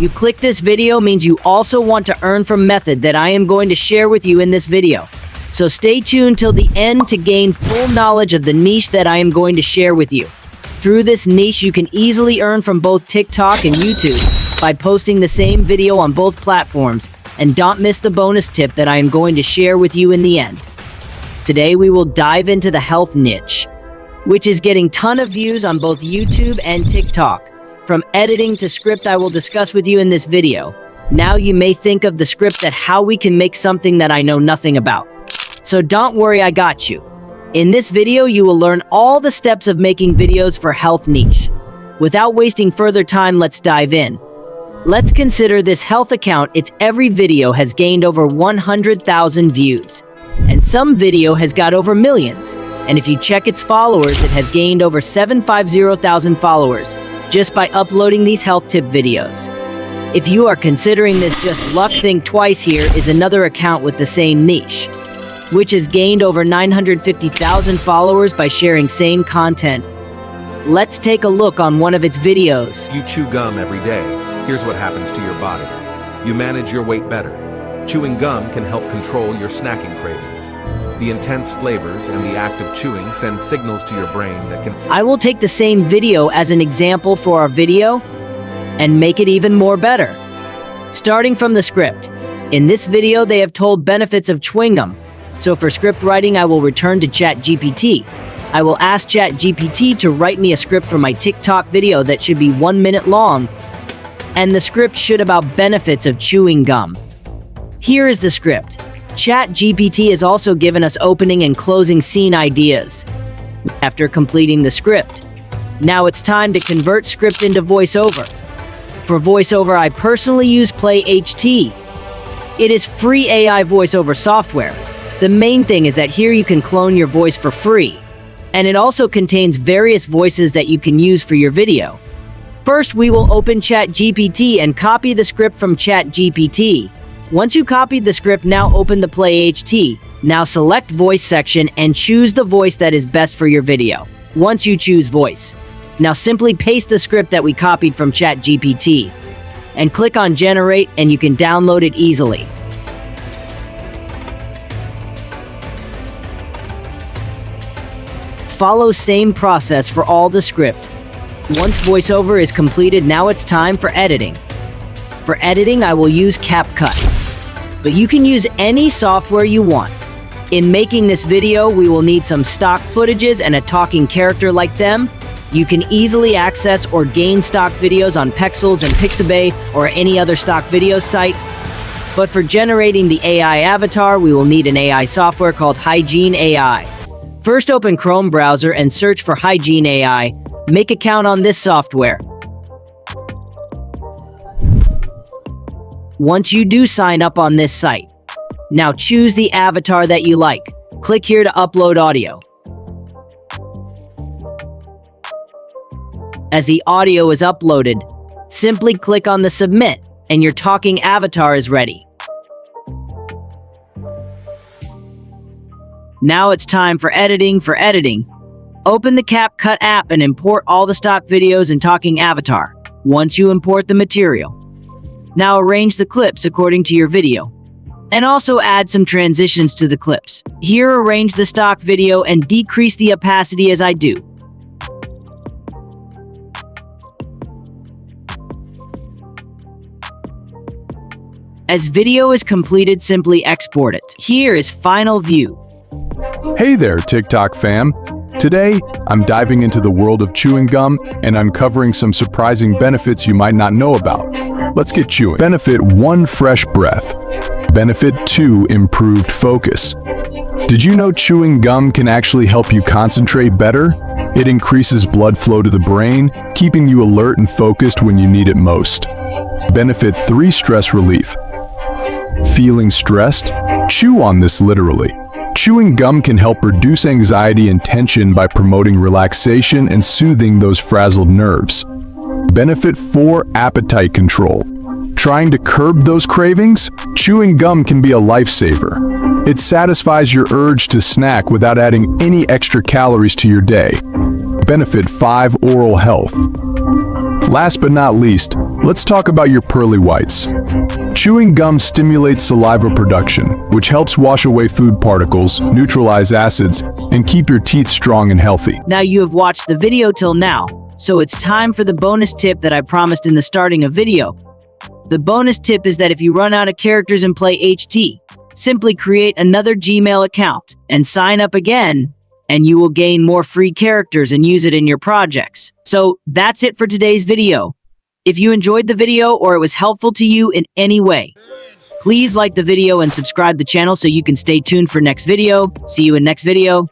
You click this video means you also want to earn from method that I am going to share with you in this video. So stay tuned till the end to gain full knowledge of the niche that I am going to share with you. Through this niche, you can easily earn from both TikTok and YouTube by posting the same video on both platforms, and don't miss the bonus tip that I am going to share with you in the end. Today we will dive into the health niche, which is getting ton of views on both YouTube and TikTok. From editing to script I will discuss with you in this video. Now you may think of the script that how we can make something that I know nothing about. So don't worry, I got you. In this video you will learn all the steps of making videos for health niche. Without wasting further time, let's dive in. Let's consider this health account. Its every video has gained over 100,000 views. And some video has got over millions. And if you check its followers, it has gained over 750,000 followers just by uploading these health tip videos. If you are considering this just luck, think twice. Here is another account with the same niche, which has gained over 950,000 followers by sharing same content. Let's take a look on one of its videos. You chew gum every day. Here's what happens to your body. You manage your weight better. Chewing gum can help control your snacking cravings. The intense flavors and the act of chewing send signals to your brain that can... I will take the same video as an example for our video and make it even more better. Starting from the script. In this video, they have told benefits of chewing gum. So for script writing, I will return to ChatGPT. I will ask ChatGPT to write me a script for my TikTok video that should be 1 minute long. And the script should about benefits of chewing gum. Here is the script. ChatGPT has also given us opening and closing scene ideas. After completing the script, now it's time to convert script into voiceover. For voiceover, I personally use PlayHT. It is free AI voiceover software. The main thing is that here you can clone your voice for free. And it also contains various voices that you can use for your video. First, we will open ChatGPT and copy the script from ChatGPT. Once you copied the script, now open the PlayHT. Now select voice section and choose the voice that is best for your video. Once you choose voice, now simply paste the script that we copied from ChatGPT and click on generate, and you can download it easily. Follow same process for all the script. Once voiceover is completed, now it's time for editing. For editing, I will use CapCut, but you can use any software you want. In making this video, we will need some stock footages and a talking character like them. You can easily access or gain stock videos on Pexels and Pixabay or any other stock video site. But for generating the AI avatar, we will need an AI software called Hygiene AI. First, open Chrome browser and search for Hygiene AI. Make account on this software. Once you do sign up on this site, now choose the avatar that you like. Click here to upload audio. As the audio is uploaded, simply click on the submit and your talking avatar is ready. Now it's time for editing. For editing, open the CapCut app and import all the stock videos and talking avatar. Once you import the material, now arrange the clips according to your video, and also add some transitions to the clips. Here, arrange the stock video and decrease the opacity as I do. As video is completed, simply export it. Here is final view. Hey there, TikTok fam. Today, I'm diving into the world of chewing gum and uncovering some surprising benefits you might not know about. Let's get chewing. Benefit 1, fresh breath. Benefit 2, improved focus. Did you know chewing gum can actually help you concentrate better? It increases blood flow to the brain, keeping you alert and focused when you need it most. Benefit 3, stress relief. Feeling stressed? Chew on this literally. Chewing gum can help reduce anxiety and tension by promoting relaxation and soothing those frazzled nerves. Benefit 4, appetite control. Trying to curb those cravings? Chewing gum can be a lifesaver. It satisfies your urge to snack without adding any extra calories to your day. Benefit 5, oral health. Last but not least, Let's talk about your pearly whites. Chewing gum stimulates saliva production, which helps wash away food particles, neutralize acids, and keep your teeth strong and healthy. Now you have watched the video till now, so it's time for the bonus tip that I promised in the starting of video. The bonus tip is that if you run out of characters in Play HT, simply create another Gmail account and sign up again, and you will gain more free characters and use it in your projects. So that's it for today's video. If you enjoyed the video or it was helpful to you in any way, please like the video and subscribe the channel so you can stay tuned for next video. See you in next video.